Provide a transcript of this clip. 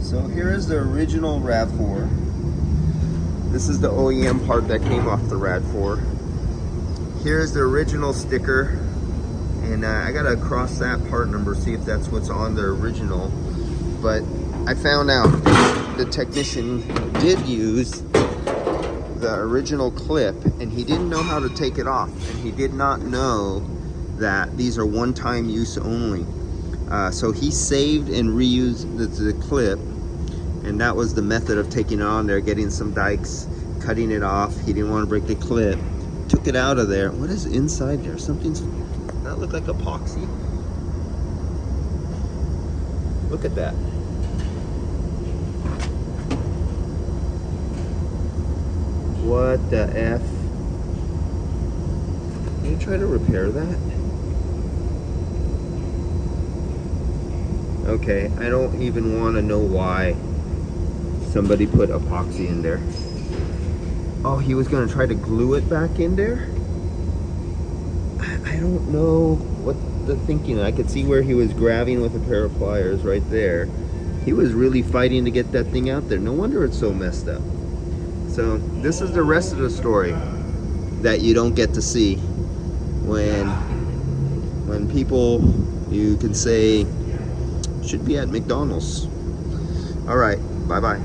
So here is the original RAV4. This is the OEM part that came off the RAV4. Here's the original sticker, and I gotta cross that part number, see if that's what's on the original. But I found out the technician did use the original clip, and he didn't know how to take it off, and he did not know that these are one-time use only. So he saved and reused the clip, and that was the method of taking it on there, getting some Dykes, cutting it off. He didn't want to break the clip, took it out of there. What is inside there? Something's, that look like epoxy? Look at that. What the F? Can you try to repair that? Okay, I don't even want to know why somebody put epoxy in there. Oh, he was going to try to glue it back in there? I don't know what the thinking. I could see where he was grabbing with a pair of pliers right there. He was really fighting to get that thing out there. No wonder it's so messed up. So this is the rest of the story that you don't get to see when people, you can say, should be at McDonald's. All right, bye-bye.